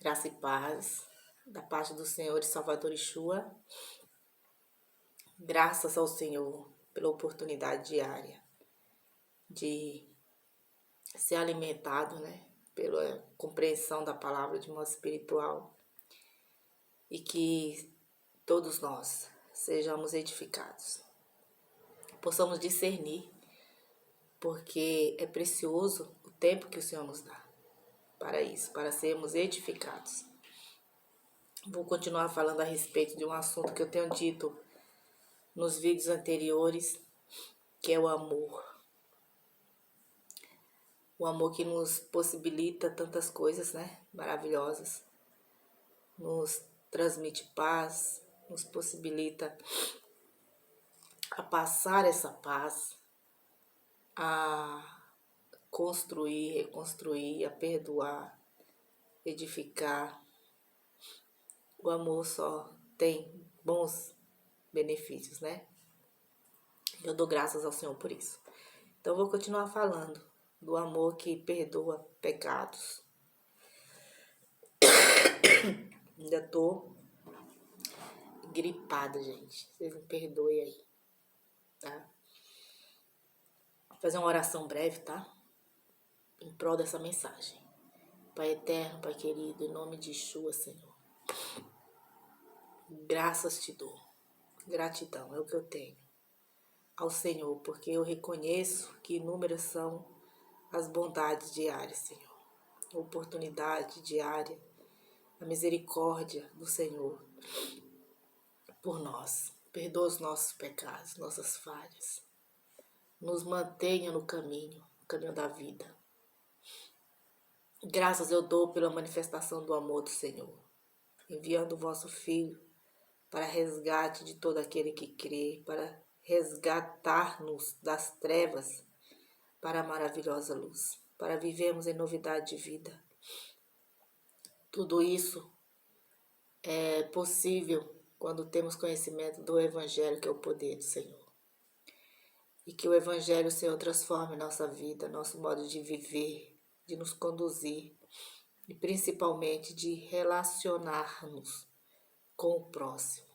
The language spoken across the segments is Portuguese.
Graça e paz da parte do Senhor e Salvador Yeshua. Graças ao Senhor pela oportunidade diária de ser alimentado, pela compreensão da palavra de modo espiritual e que todos nós sejamos edificados, possamos discernir, porque é precioso o tempo que o Senhor nos dá para isso, para sermos edificados. Vou continuar falando a respeito de um assunto que eu tenho dito nos vídeos anteriores, que é o amor. O amor que nos possibilita tantas coisas, maravilhosas. Nos transmite paz, nos possibilita a passar essa paz, a construir, reconstruir, a perdoar, edificar. O amor só tem bons benefícios, Eu dou graças ao Senhor por isso. Então eu vou continuar falando do amor que perdoa pecados. Ainda tô gripada, gente. Vocês me perdoem aí, tá? Vou fazer uma oração breve, tá? Em prol dessa mensagem. Pai eterno, Pai querido, em nome de Yeshua, Senhor. Graças te dou. Gratidão é o que eu tenho ao Senhor, porque eu reconheço que inúmeras são as bondades diárias, Senhor. A oportunidade diária, a misericórdia do Senhor por nós. Perdoa os nossos pecados, nossas falhas. Nos mantenha no caminho da vida. Graças eu dou pela manifestação do amor do Senhor, enviando o vosso Filho para resgate de todo aquele que crê, para resgatar-nos das trevas para a maravilhosa luz, para vivermos em novidade de vida. Tudo isso é possível quando temos conhecimento do Evangelho, que é o poder do Senhor. E que o Evangelho, Senhor, transforme nossa vida, nosso modo de viver, de nos conduzir e principalmente de relacionar-nos com o próximo.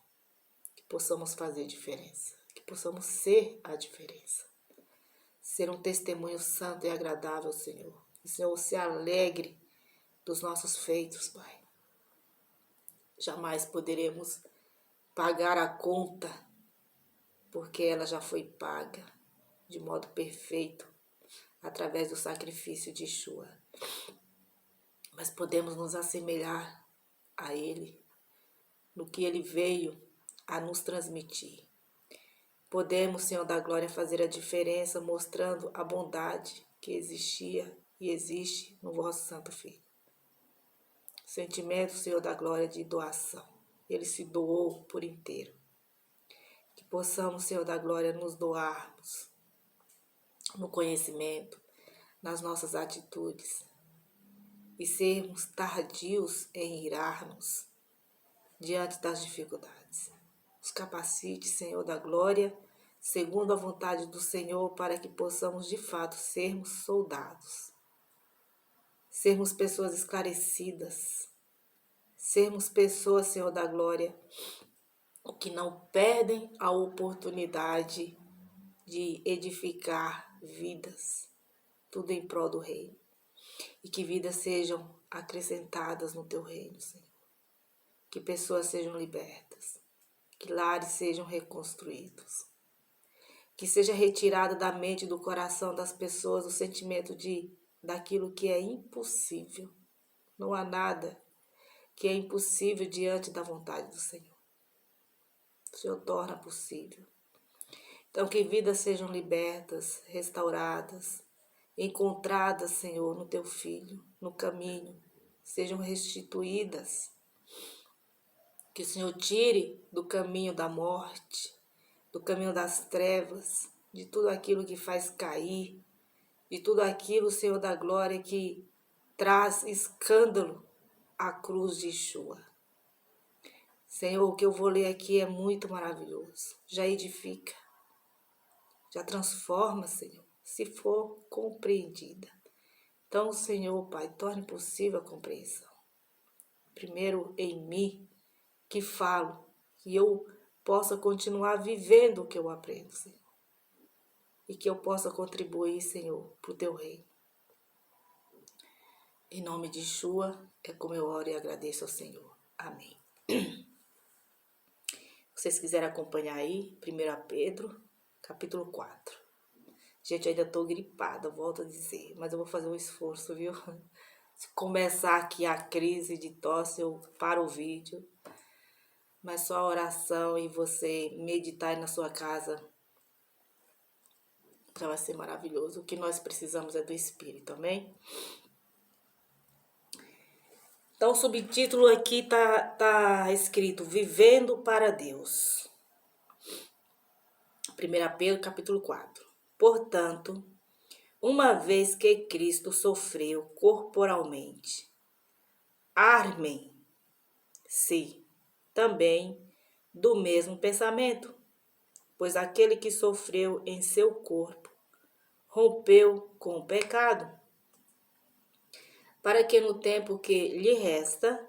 Que possamos fazer diferença, que possamos ser a diferença. Ser um testemunho santo e agradável, Senhor. Que o Senhor se alegre dos nossos feitos, Pai. Jamais poderemos pagar a conta, porque ela já foi paga de modo perfeito através do sacrifício de Yeshua. Mas podemos nos assemelhar a Ele, no que Ele veio a nos transmitir. Podemos, Senhor da Glória, fazer a diferença mostrando a bondade que existia e existe no vosso Santo Filho. Sentimento, Senhor da Glória, de doação. Ele se doou por inteiro. Que possamos, Senhor da Glória, nos doarmos no conhecimento, nas nossas atitudes e sermos tardios em irarmos diante das dificuldades. Nos capacite, Senhor da Glória, segundo a vontade do Senhor, para que possamos de fato sermos soldados, sermos pessoas esclarecidas, sermos pessoas, Senhor da Glória, que não perdem a oportunidade de edificar vidas, tudo em prol do reino. E que vidas sejam acrescentadas no teu reino, Senhor. Que pessoas sejam libertas, que lares sejam reconstruídos. Que seja retirado da mente e do coração das pessoas o sentimento daquilo que é impossível. Não há nada que é impossível diante da vontade do Senhor. O Senhor torna possível. Então, que vidas sejam libertas, restauradas, encontradas, Senhor, no Teu Filho, no caminho, sejam restituídas. Que o Senhor tire do caminho da morte, do caminho das trevas, de tudo aquilo que faz cair, de tudo aquilo, Senhor da Glória, que traz escândalo à cruz de Yeshua. Senhor, o que eu vou ler aqui é muito maravilhoso. Já edifica, já transforma, Senhor, se for compreendida. Então, Senhor, Pai, torne possível a compreensão. primeiro em mim, que falo, que eu possa continuar vivendo o que eu aprendo, Senhor. E que eu possa contribuir, Senhor, para o teu reino. Em nome de Yeshua, é como eu oro e agradeço ao Senhor. Amém. Se vocês quiserem acompanhar aí, 1 Pedro, capítulo 4. Gente, eu ainda estou gripada, volto a dizer, mas eu vou fazer um esforço, viu? Se começar aqui a crise de tosse, eu paro o vídeo. Mas só a oração e você meditar aí na sua casa já vai ser maravilhoso. O que nós precisamos é do Espírito, amém? Então, o subtítulo aqui tá escrito Vivendo para Deus. 1 Pedro, capítulo 4. Portanto, uma vez que Cristo sofreu corporalmente, armem-se também do mesmo pensamento, pois aquele que sofreu em seu corpo rompeu com o pecado, para que no tempo que lhe resta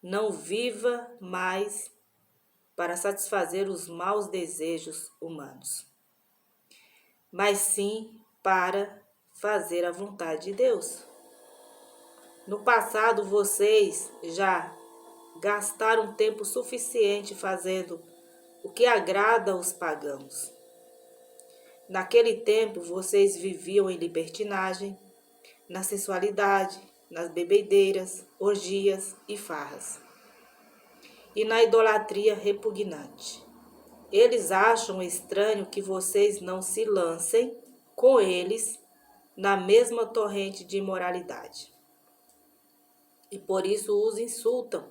não viva mais para satisfazer os maus desejos humanos, mas sim para fazer a vontade de Deus. No passado, vocês já gastaram tempo suficiente fazendo o que agrada aos pagãos. Naquele tempo, vocês viviam em libertinagem, na sensualidade, nas bebedeiras, orgias e farras, e na idolatria repugnante. Eles acham estranho que vocês não se lancem com eles na mesma torrente de imoralidade. E por isso os insultam.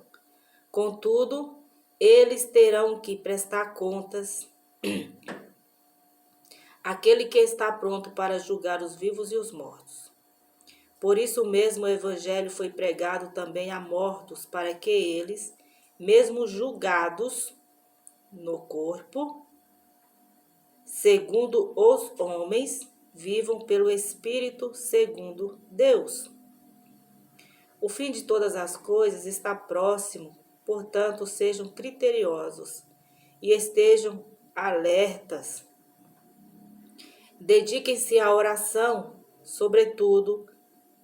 Contudo, eles terão que prestar contas àquele que está pronto para julgar os vivos e os mortos. Por isso mesmo o evangelho foi pregado também a mortos, para que eles, mesmo julgados no corpo, segundo os homens, vivam pelo Espírito segundo Deus. O fim de todas as coisas está próximo, portanto, sejam criteriosos e estejam alertas. Dediquem-se à oração, sobretudo,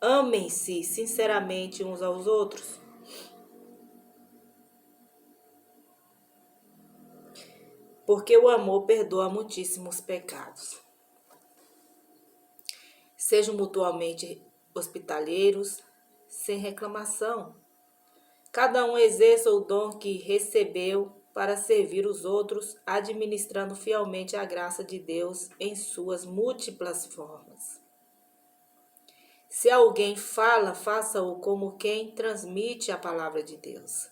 amem-se sinceramente uns aos outros. Porque o amor perdoa muitíssimos pecados. Sejam mutuamente hospitaleiros, sem reclamação. Cada um exerça o dom que recebeu para servir os outros, administrando fielmente a graça de Deus em suas múltiplas formas. Se alguém fala, faça-o como quem transmite a palavra de Deus.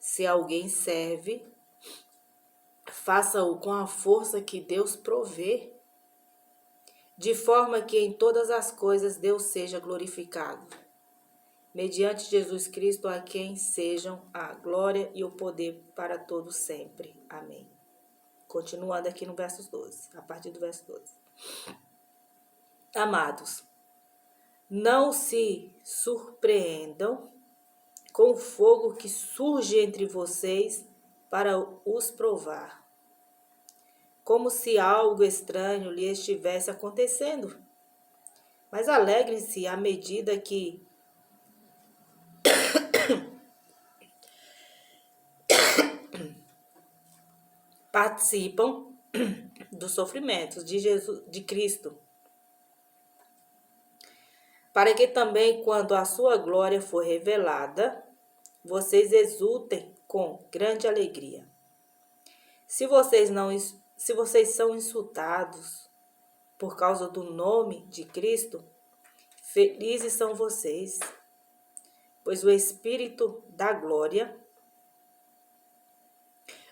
Se alguém serve, faça-o com a força que Deus provê, de forma que em todas as coisas Deus seja glorificado, mediante Jesus Cristo, a quem sejam a glória e o poder para todos sempre. Amém. Continuando aqui no verso 12, a partir do verso 12. Amados, não se surpreendam com o fogo que surge entre vocês para os provar, como se algo estranho lhe estivesse acontecendo. Mas alegrem-se à medida que participam dos sofrimentos de Cristo, para que também, quando a sua glória for revelada, vocês exultem com grande alegria. Se vocês são insultados por causa do nome de Cristo, felizes são vocês, pois o Espírito da glória,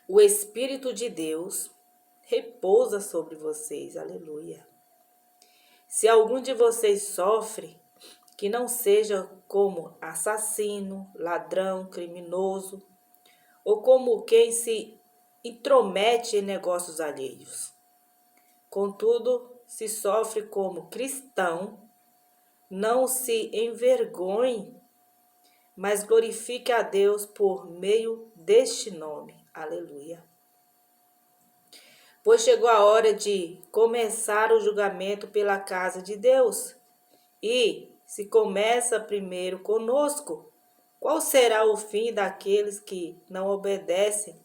o Espírito de Deus, repousa sobre vocês. Aleluia. Se algum de vocês sofre, que não seja como assassino, ladrão, criminoso, ou como quem se intromete em negócios alheios. Contudo, se sofre como cristão, não se envergonhe, mas glorifique a Deus por meio deste nome. Aleluia. Pois chegou a hora de começar o julgamento pela casa de Deus. E, se começa primeiro conosco, qual será o fim daqueles que não obedecem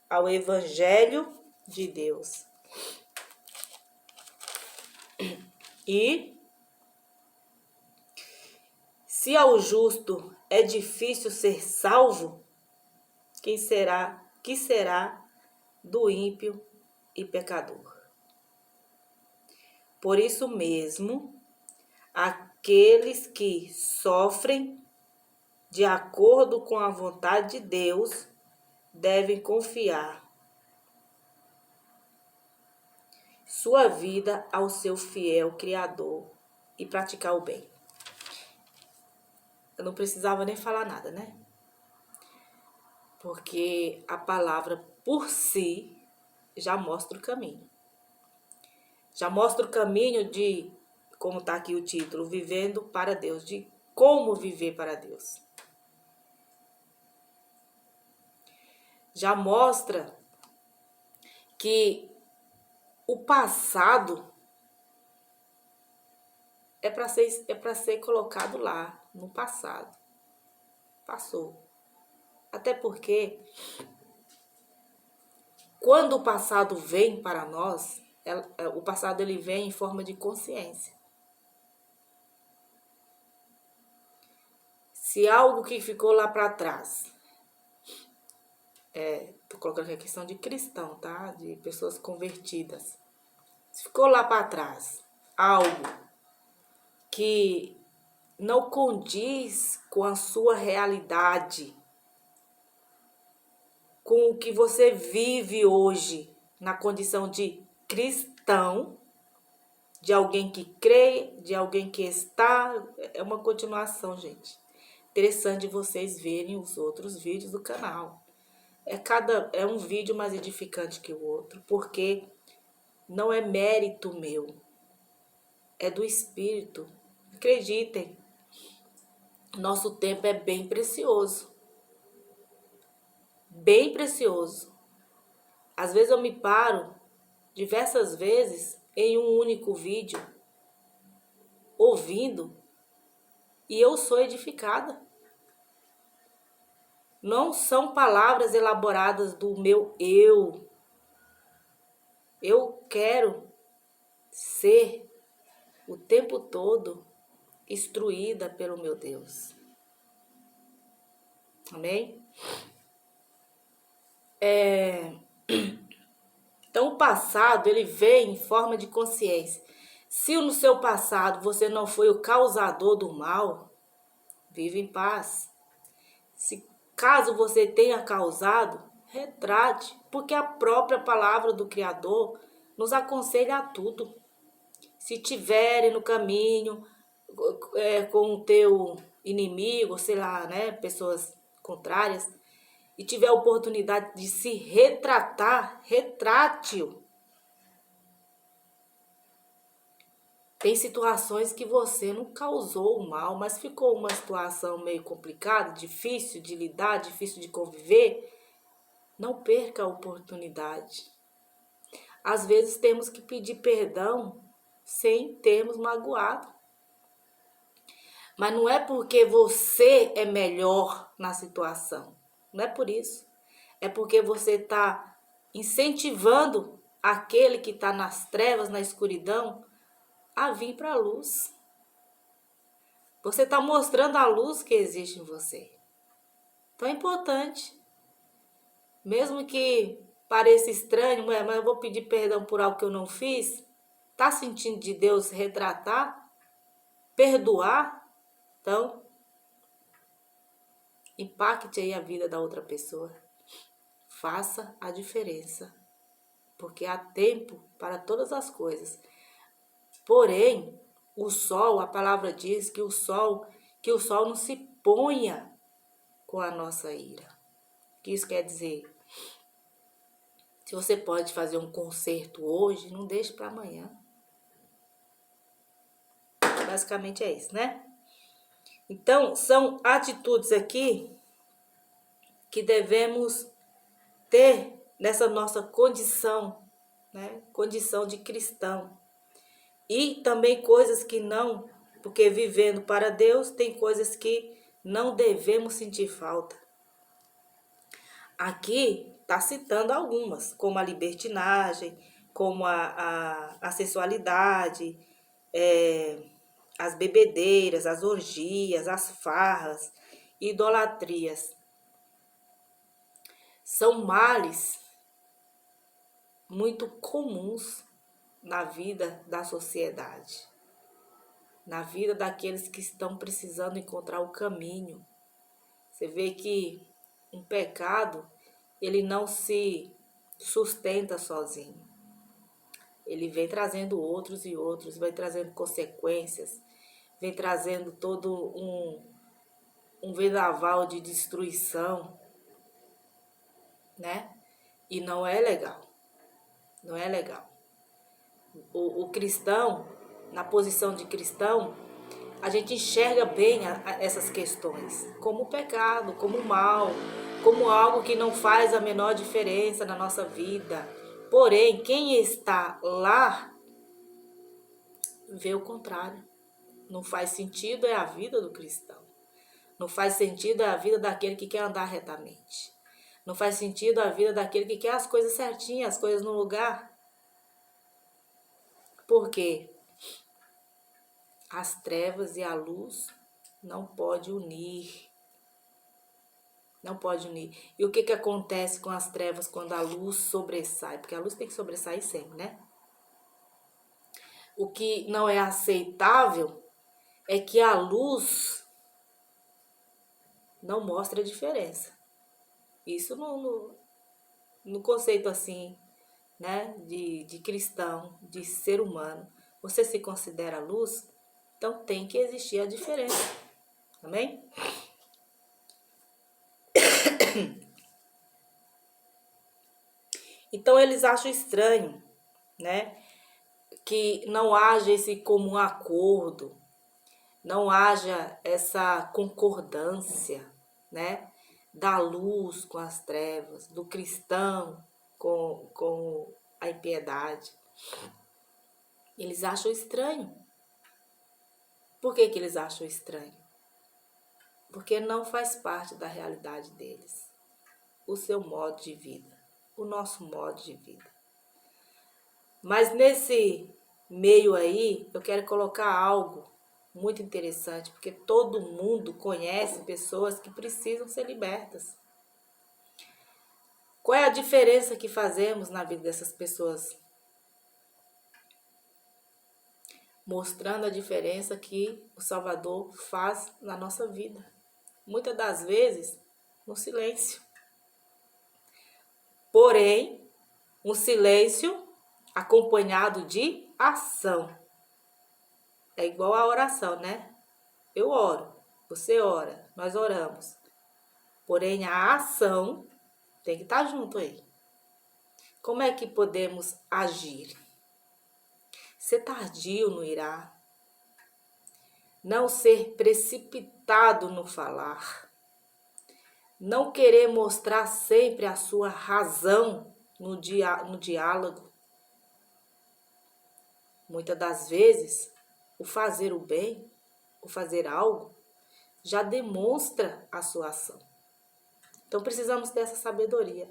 ao Evangelho de Deus? E, se ao justo é difícil ser salvo, que será do ímpio e pecador? Por isso mesmo, aqueles que sofrem de acordo com a vontade de Deus devem confiar sua vida ao seu fiel Criador e praticar o bem. Eu não precisava nem falar nada, né? Porque a palavra por si já mostra o caminho. Já mostra o caminho de, como está aqui o título, vivendo para Deus, de como viver para Deus. Já mostra que o passado é para ser colocado lá, no passado. Passou. Até porque, quando o passado vem para nós, o passado ele vem em forma de consciência. Se algo que ficou lá para trás, tô colocando aqui a questão de cristão, tá? De pessoas convertidas. Se ficou lá para trás algo que não condiz com a sua realidade, com o que você vive hoje, na condição de cristão, de alguém que crê, de alguém que está, é uma continuação, gente. Interessante vocês verem os outros vídeos do canal. É um vídeo mais edificante que o outro, porque não é mérito meu, é do Espírito. Acreditem, nosso tempo é bem precioso. Bem precioso. Às vezes eu me paro diversas vezes em um único vídeo, ouvindo, e eu sou edificada. Não são palavras elaboradas do meu eu. Eu quero ser o tempo todo instruída pelo meu Deus. Amém? Então o passado, ele vem em forma de consciência. Se no seu passado você não foi o causador do mal, vive em paz. Se caso você tenha causado, retrate, porque a própria palavra do Criador nos aconselha a tudo. Se tiverem no caminho com o teu inimigo, sei lá, né, pessoas contrárias, e tiver a oportunidade de se retratar, retrate-o. Tem situações que você não causou o mal, mas ficou uma situação meio complicada, difícil de lidar, difícil de conviver. Não perca a oportunidade. Às vezes temos que pedir perdão sem termos magoado. Mas não é porque você é melhor na situação. Não é por isso. É porque você está incentivando aquele que está nas trevas, na escuridão, a vir para a luz. Você está mostrando a luz que existe em você. Então é importante. Mesmo que pareça estranho, mas eu vou pedir perdão por algo que eu não fiz. Está sentindo de Deus retratar? Perdoar? Então, impacte aí a vida da outra pessoa. Faça a diferença. Porque há tempo para todas as coisas. Porém, o sol, a palavra diz que o sol não se ponha com a nossa ira. O que isso quer dizer? Se você pode fazer um concerto hoje, não deixe para amanhã. Basicamente é isso, né? Então, são atitudes aqui que devemos ter nessa nossa condição, né? Condição de cristão. E também coisas que não, porque vivendo para Deus, tem coisas que não devemos sentir falta. Aqui está citando algumas, como a libertinagem, como a sensualidade, as bebedeiras, as orgias, as farras, idolatrias. São males muito comuns na vida da sociedade, na vida daqueles que estão precisando encontrar o caminho. Você vê que um pecado, ele não se sustenta sozinho. Ele vem trazendo outros e outros, vem trazendo consequências, vem trazendo todo um vendaval de destruição, né? E não é legal. Não é legal. O cristão, na posição de cristão, a gente enxerga bem essas questões como pecado, como mal, como algo que não faz a menor diferença na nossa vida. Porém, quem está lá vê o contrário. Não faz sentido é a vida do cristão. Não faz sentido é a vida daquele que quer andar retamente. Não faz sentido a vida daquele que quer as coisas certinhas, as coisas no lugar. Por quê? As trevas e a luz não pode unir. Não pode unir. E o que acontece com as trevas quando a luz sobressai? Porque a luz tem que sobressair sempre, né? O que não é aceitável é que a luz não mostra a diferença. Isso no conceito assim, né? De cristão, de ser humano. Você se considera luz, então tem que existir a diferença. Amém? Então eles acham estranho, né? Que não haja esse comum acordo, não haja essa concordância, né? Da luz com as trevas, do cristão com a impiedade. Eles acham estranho. Por que eles acham estranho? Porque não faz parte da realidade deles. O seu modo de vida, o nosso modo de vida. Mas nesse meio aí, eu quero colocar algo muito interessante, porque todo mundo conhece pessoas que precisam ser libertas. Qual é a diferença que fazemos na vida dessas pessoas? Mostrando a diferença que o Salvador faz na nossa vida. Muitas das vezes, no silêncio. Porém, um silêncio acompanhado de ação. É igual a oração, né? Eu oro, você ora, nós oramos. Porém, a ação tem que estar junto aí. Como é que podemos agir? Ser tardio no irá. Não ser precipitado no falar. Não querer mostrar sempre a sua razão no diálogo. Muitas das vezes, o fazer o bem, o fazer algo, já demonstra a sua ação. Então precisamos dessa sabedoria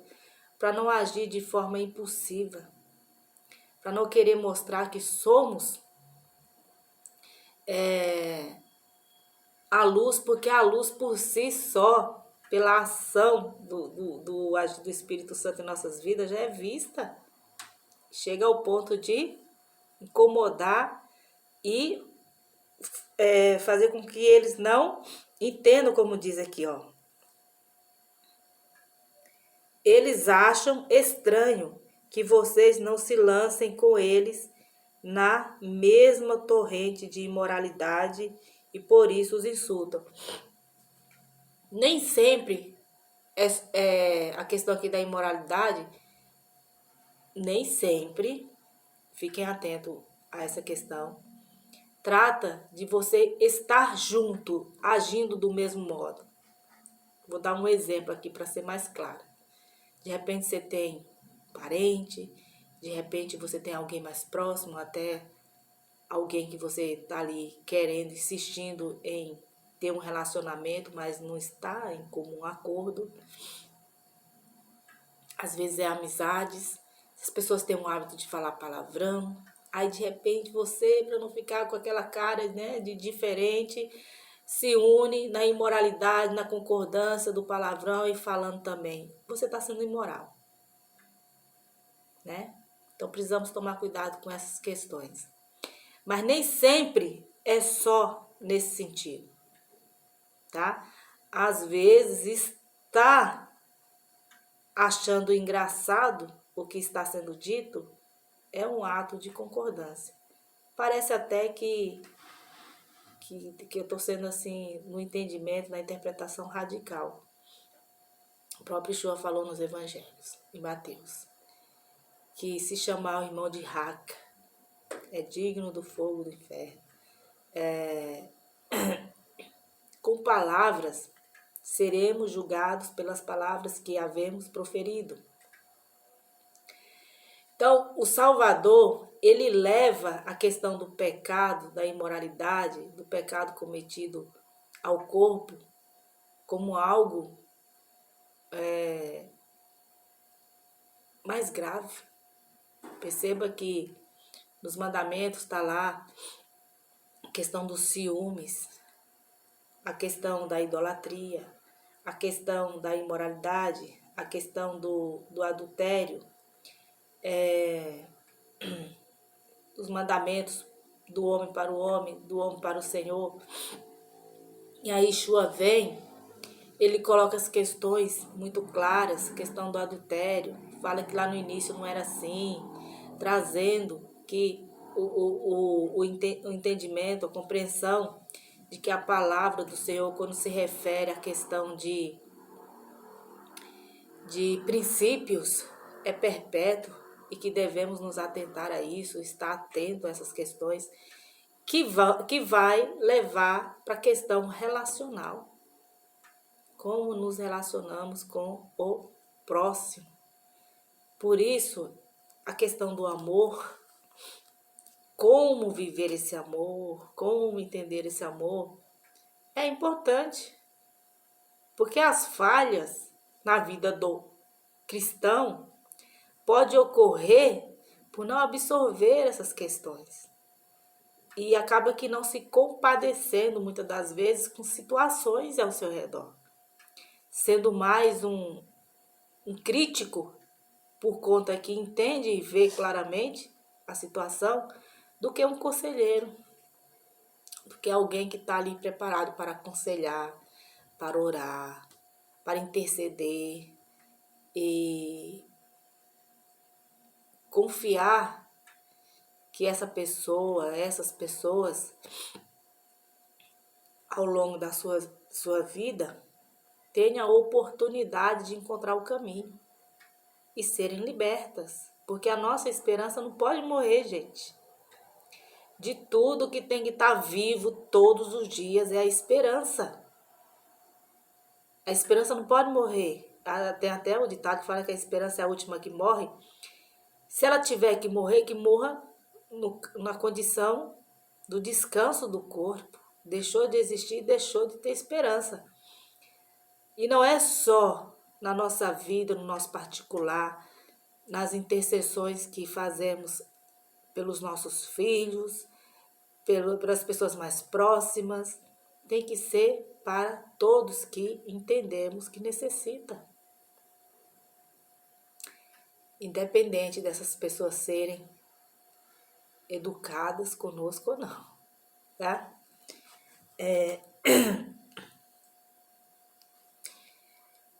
para não agir de forma impulsiva, para não querer mostrar que somos a luz, porque a luz por si só, pela ação do Espírito Santo em nossas vidas, já é vista. Chega ao ponto de incomodar e fazer com que eles não entendam, como diz aqui, ó. Eles acham estranho que vocês não se lancem com eles na mesma torrente de imoralidade e por isso os insultam. Nem sempre a questão aqui da imoralidade, nem sempre, fiquem atentos a essa questão, trata de você estar junto, agindo do mesmo modo. Vou dar um exemplo aqui para ser mais claro. De repente você tem parente, de repente você tem alguém mais próximo, até alguém que você está ali querendo, insistindo em ter um relacionamento, mas não está em comum acordo. Às vezes é amizades, as pessoas têm o hábito de falar palavrão, aí de repente você, para não ficar com aquela cara, né, de diferente, se une na imoralidade, na concordância do palavrão e falando também. Você está sendo imoral, né? Então precisamos tomar cuidado com essas questões. Mas nem sempre é só nesse sentido, tá? Às vezes está achando engraçado o que está sendo dito, é um ato de concordância. Parece até que eu estou sendo assim, no entendimento, na interpretação radical. O próprio Yeshua falou nos evangelhos, em Mateus, que se chamar o irmão de raca é digno do fogo do inferno. Com palavras, seremos julgados pelas palavras que havemos proferido. Então, o Salvador, ele leva a questão do pecado, da imoralidade, do pecado cometido ao corpo, como algo mais grave. Perceba que nos mandamentos está lá a questão dos ciúmes, a questão da idolatria, a questão da imoralidade, a questão do adultério, os mandamentos do homem, do homem para o Senhor. E aí Yeshua vem, ele coloca as questões muito claras, questão do adultério, fala que lá no início não era assim, trazendo que o entendimento, a compreensão de que a palavra do Senhor, quando se refere à questão de princípios, é perpétuo e que devemos nos atentar a isso, estar atento a essas questões, que vai levar para a questão relacional. Como nos relacionamos com o próximo. Por isso, a questão do amor, como viver esse amor, como entender esse amor, é importante. Porque as falhas na vida do cristão pode ocorrer por não absorver essas questões. E acaba que não se compadecendo, muitas das vezes, com situações ao seu redor. Sendo mais um crítico, por conta que entende e vê claramente a situação, do que um conselheiro, do que alguém que está ali preparado para aconselhar, para orar, para interceder e confiar que essas pessoas, ao longo da sua vida, tenham a oportunidade de encontrar o caminho e serem libertas. Porque a nossa esperança não pode morrer, gente. De tudo que tem que estar vivo todos os dias é a esperança. A esperança não pode morrer. Tem até o ditado que fala que a esperança é a última que morre. Se ela tiver que morrer, que morra na condição do descanso do corpo. Deixou de existir, deixou de ter esperança. E não é só na nossa vida, no nosso particular, nas intercessões que fazemos pelos nossos filhos, pelas pessoas mais próximas, tem que ser para todos que entendemos que necessita. Independente dessas pessoas serem educadas conosco ou não, tá?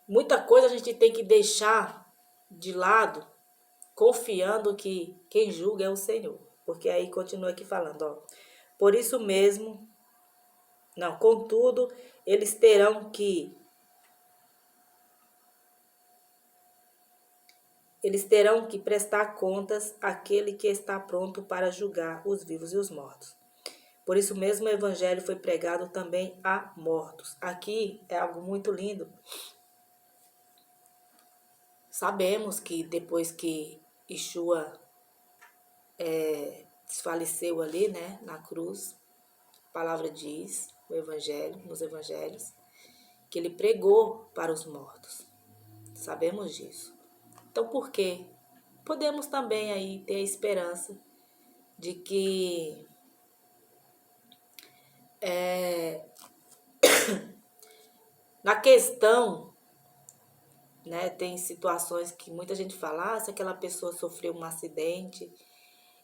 Muita coisa a gente tem que deixar de lado, confiando que quem julga é o Senhor. Porque aí continua aqui falando, ó. Por isso mesmo, contudo, eles terão que prestar contas àquele que está pronto para julgar os vivos e os mortos. Por isso mesmo o evangelho foi pregado também a mortos. Aqui é algo muito lindo. Sabemos que depois que Yeshua desfaleceu ali, né, na cruz, a palavra diz, o evangelho, nos evangelhos, que ele pregou para os mortos. Sabemos disso. Então, por quê? Podemos também aí ter a esperança de que na questão, né, tem situações que muita gente fala, se aquela pessoa sofreu um acidente,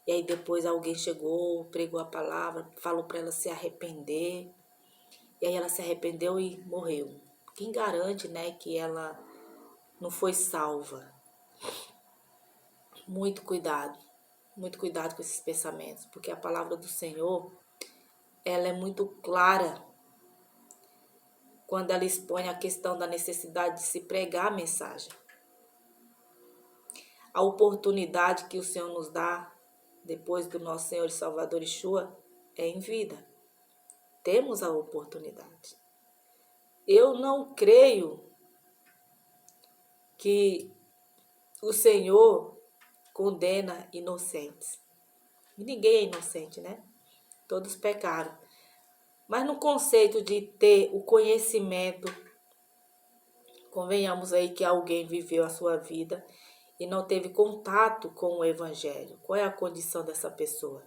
e aí depois alguém chegou, pregou a palavra, falou para ela se arrepender, e aí ela se arrependeu e morreu. Quem garante, né, que ela não foi salva? Muito cuidado com esses pensamentos, porque a palavra do Senhor, ela é muito clara quando ela expõe a questão da necessidade de se pregar a mensagem. A oportunidade que o Senhor nos dá, depois do nosso Senhor e Salvador Yeshua, é em vida. Temos a oportunidade. Eu não creio que o Senhor condena inocentes. E ninguém é inocente, né? Todos pecaram. Mas no conceito de ter o conhecimento, convenhamos aí que alguém viveu a sua vida e não teve contato com o evangelho. Qual é a condição dessa pessoa?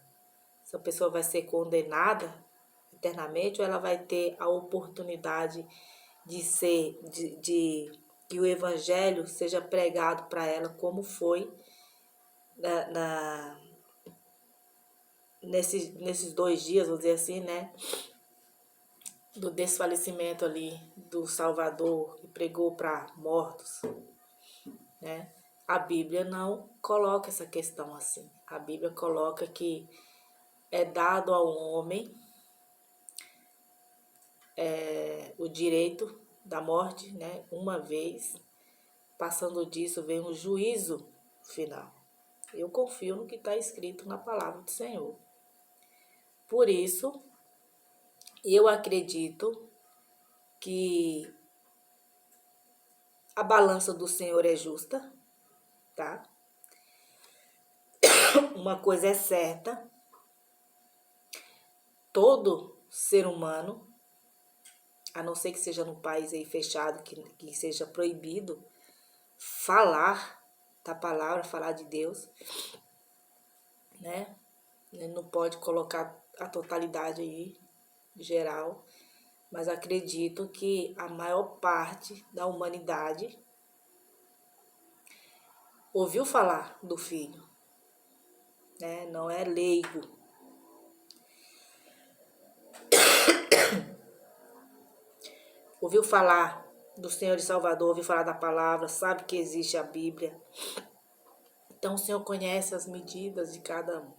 Essa pessoa vai ser condenada eternamente ou ela vai ter a oportunidade de que o evangelho seja pregado para ela como foi nesses 2 dias, vou dizer assim, né? Do desfalecimento ali do Salvador, que pregou para mortos, né? A Bíblia não coloca essa questão assim. A Bíblia coloca que é dado ao homem o direito da morte, né? Uma vez, passando disso vem o juízo final. Eu confio no que está escrito na palavra do Senhor. Por isso, eu acredito que a balança do Senhor é justa, tá? Uma coisa é certa, todo ser humano, a não ser que seja num país aí fechado, que seja proibido falar da palavra, falar de Deus, né? Ele não pode colocar a totalidade aí, geral, mas acredito que a maior parte da humanidade ouviu falar do Filho, né? Não é leigo. Ouviu falar do Senhor e Salvador, ouviu falar da palavra, sabe que existe a Bíblia. Então o Senhor conhece as medidas de cada um,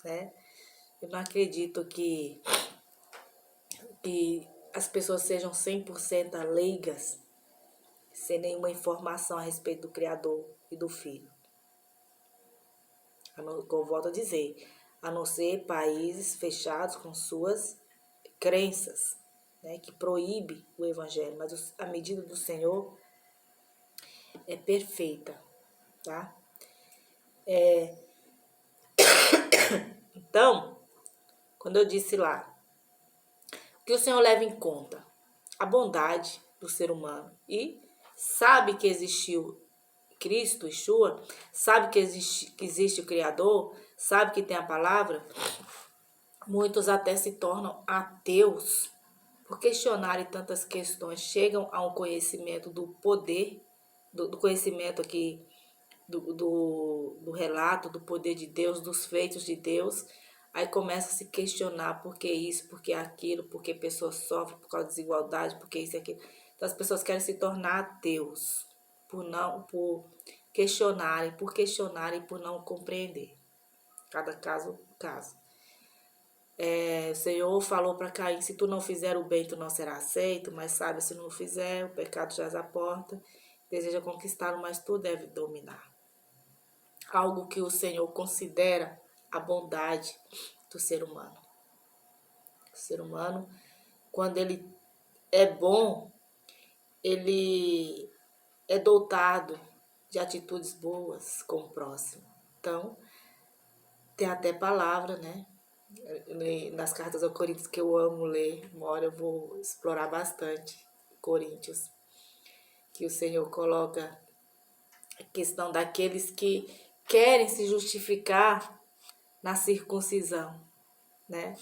né? Eu não acredito que as pessoas sejam 100% leigas, sem nenhuma informação a respeito do Criador e do Filho. Como eu volto a dizer, a não ser países fechados com suas crenças, né, que proíbe o Evangelho. Mas a medida do Senhor é perfeita, tá? Então, quando eu disse lá, o que o Senhor leva em conta? A bondade do ser humano. E sabe que existiu Cristo, Yeshua, sabe que existe o Criador, sabe que tem a palavra. Muitos até se tornam ateus por questionarem tantas questões, chegam a um conhecimento do poder, do conhecimento aqui, do relato, do poder de Deus, dos feitos de Deus, aí começa a se questionar por que isso, por que aquilo, por que pessoas sofrem por causa da desigualdade, por que isso e aquilo. Então as pessoas querem se tornar ateus por questionarem, por não compreender. Cada caso, caso. O Senhor falou para Caim, se tu não fizer o bem, tu não será aceito, mas sabe, se não fizer, o pecado jaz à porta, deseja conquistá-lo, mas tu deve dominar. Algo que o Senhor considera a bondade do ser humano. ser humano, quando ele é bom, ele é dotado de atitudes boas com o próximo. Então, tem até palavra, né? Nas cartas aos Coríntios, que eu amo ler, uma hora eu vou explorar bastante Coríntios, que o Senhor coloca a questão daqueles que querem se justificar na circuncisão, né?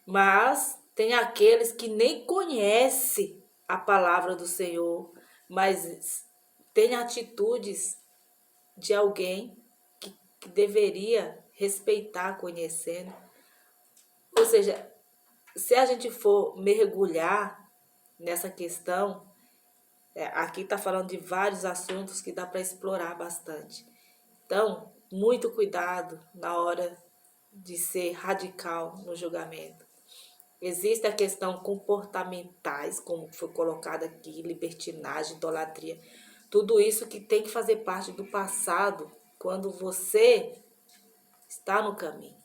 Mas tem aqueles que nem conhecem a palavra do Senhor, mas tem atitudes de alguém que deveria respeitar conhecendo. Ou seja, se a gente for mergulhar nessa questão, aqui está falando de vários assuntos que dá para explorar bastante. Então, muito cuidado na hora de ser radical no julgamento. Existe a questão comportamentais, como foi colocado aqui, libertinagem, idolatria. Tudo isso que tem que fazer parte do passado quando você está no caminho.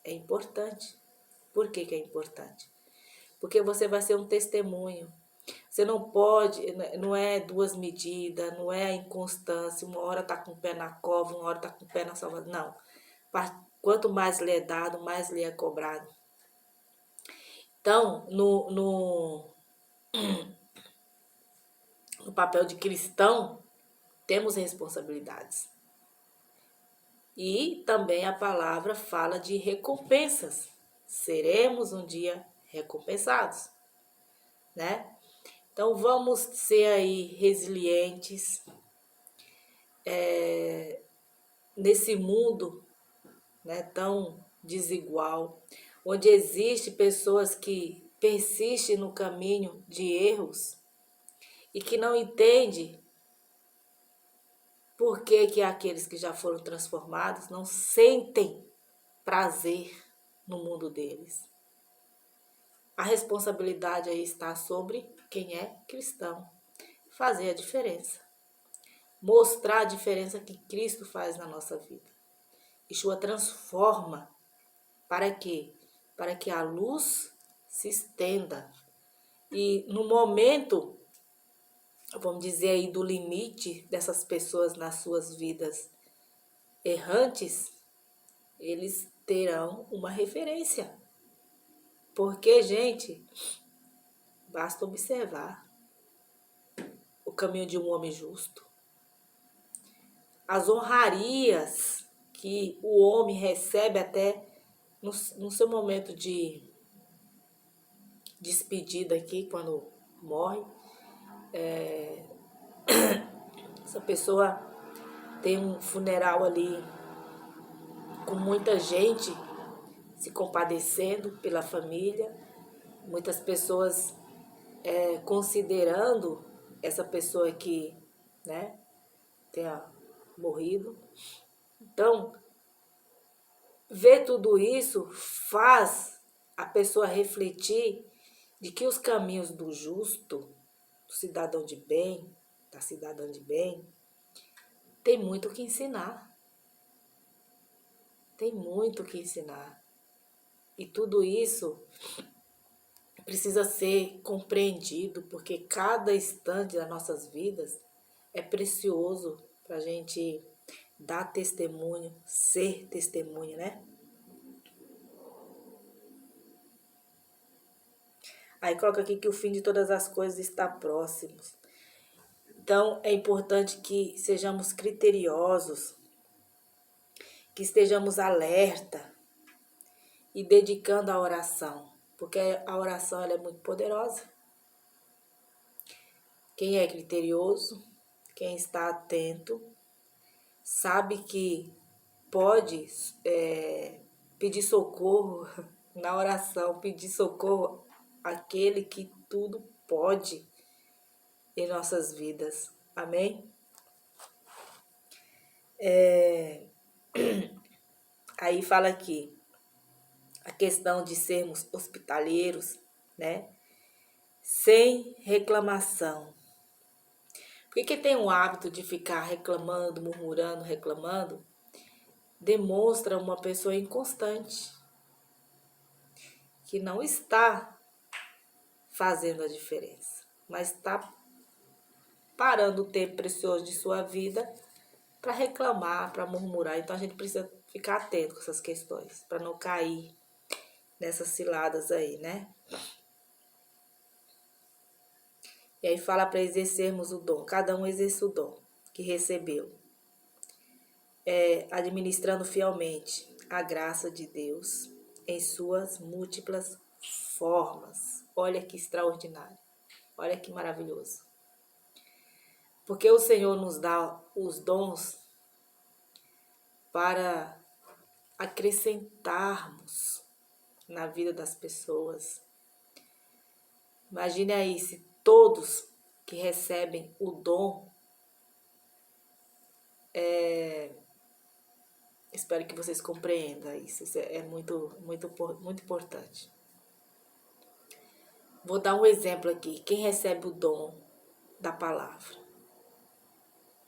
É importante. Por que é importante? Porque você vai ser um testemunho. Você não pode, não é duas medidas, não é a inconstância, uma hora está com o pé na cova, uma hora está com o pé na salvação. Não. Quanto mais lhe é dado, mais lhe é cobrado. Então, no papel de cristão, temos responsabilidades. E também a palavra fala de recompensas. Seremos um dia recompensados, né? Então, vamos ser aí resilientes nesse mundo, né, tão desigual, onde existem pessoas que persistem no caminho de erros e que não entendem por que aqueles que já foram transformados não sentem prazer no mundo deles. A responsabilidade aí está sobre quem é cristão. Fazer a diferença. Mostrar a diferença que Cristo faz na nossa vida. Yeshua transforma. Para quê? Para que a luz se estenda. E no momento, vamos dizer aí, do limite dessas pessoas nas suas vidas errantes, eles terão uma referência. Porque, gente, basta observar o caminho de um homem justo. As honrarias que o homem recebe até no seu momento de despedida aqui, quando morre. Essa pessoa tem um funeral ali com muita gente se compadecendo pela família, muitas pessoas considerando essa pessoa que, né, tenha morrido. Então, ver tudo isso faz a pessoa refletir de que os caminhos do justo, do cidadão de bem, da cidadã de bem, tem muito o que ensinar. Tem muito o que ensinar. E tudo isso precisa ser compreendido, porque cada instante das nossas vidas é precioso para a gente dar testemunho, ser testemunha, né? Aí coloca aqui que o fim de todas as coisas está próximo. Então, é importante que sejamos criteriosos, que estejamos alerta e dedicando a oração, porque a oração ela é muito poderosa. Quem é criterioso, quem está atento, sabe que pode pedir socorro na oração, pedir socorro àquele que tudo pode em nossas vidas. Amém? Aí fala aqui a questão de sermos hospitaleiros, né? Sem reclamação. Porque quem tem o hábito de ficar reclamando, murmurando, reclamando, demonstra uma pessoa inconstante, que não está fazendo a diferença, mas está parando o tempo precioso de sua vida para reclamar, para murmurar. Então a gente precisa ficar atento com essas questões, para não cair nessas ciladas aí, né? E aí fala para exercermos o dom, cada um exerce o dom que recebeu, administrando fielmente a graça de Deus em suas múltiplas formas. Olha que extraordinário, olha que maravilhoso. Porque o Senhor nos dá os dons para acrescentarmos na vida das pessoas. Imagine aí se todos que recebem o dom, espero que vocês compreendam isso é muito importante. Vou dar um exemplo aqui. Quem recebe o dom da palavra,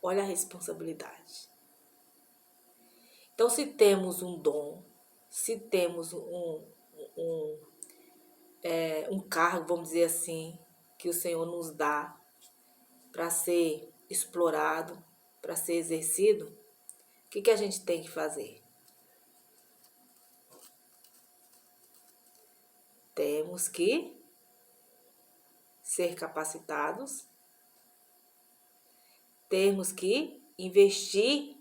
olha a responsabilidade. Então, se temos um dom, se temos um cargo, vamos dizer assim, que o Senhor nos dá para ser explorado, para ser exercido, o que a gente tem que fazer? Temos que ser capacitados, temos que investir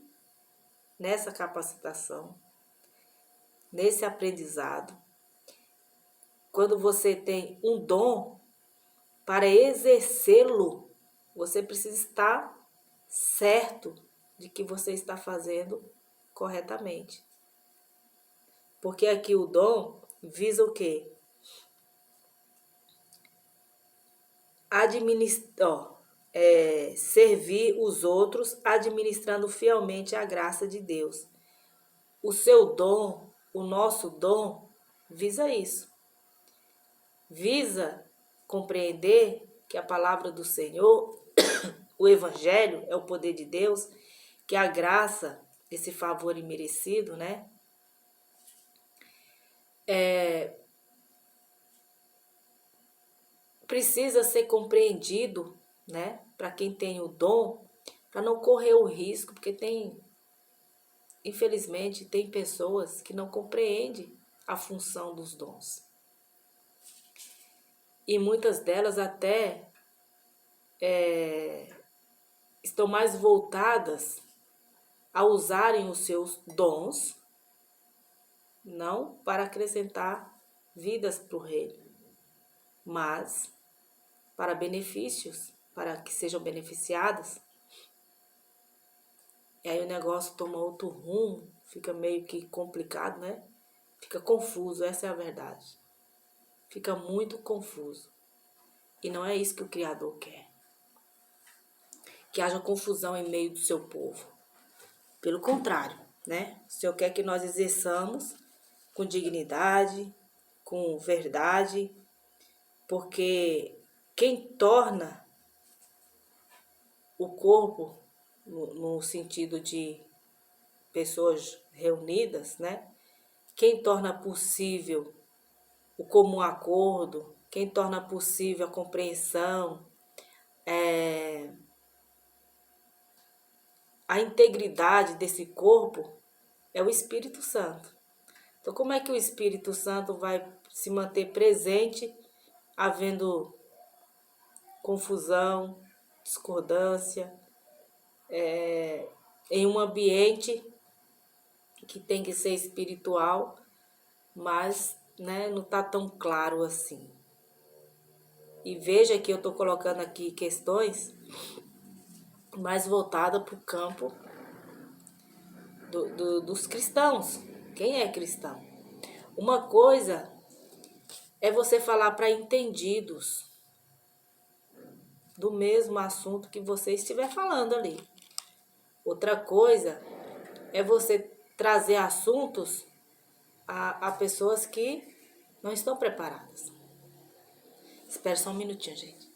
nessa capacitação, nesse aprendizado. Quando você tem um dom, para exercê-lo, você precisa estar certo de que você está fazendo corretamente. Porque aqui o dom visa o quê? Servir os outros administrando fielmente a graça de Deus. O seu dom, o nosso dom, visa isso. Visa compreender que a palavra do Senhor, o Evangelho, é o poder de Deus, que a graça, esse favor imerecido, né? Precisa ser compreendido, né? Para quem tem o dom, para não correr o risco, porque infelizmente, tem pessoas que não compreendem a função dos dons. E muitas delas até estão mais voltadas a usarem os seus dons, não para acrescentar vidas para o reino, mas para benefícios, para que sejam beneficiadas. E aí o negócio toma outro rumo, fica meio que complicado, né? Fica confuso, essa é a verdade. Fica muito confuso. E não é isso que o Criador quer. Que haja confusão em meio do seu povo. Pelo contrário, né? O Senhor quer que nós exerçamos com dignidade, com verdade, porque quem torna o corpo, no sentido de pessoas reunidas, né? Quem torna possível o comum acordo, quem torna possível a compreensão, a integridade desse corpo é o Espírito Santo. Então, como é que o Espírito Santo vai se manter presente, havendo confusão, discordância, em um ambiente que tem que ser espiritual, mas, né, não está tão claro assim. E veja que eu estou colocando aqui questões mais voltadas para o campo dos cristãos. Quem é cristão? Uma coisa é você falar para entendidos do mesmo assunto que você estiver falando ali. Outra coisa é você trazer assuntos a pessoas que não estão preparadas. Espera só um minutinho, gente.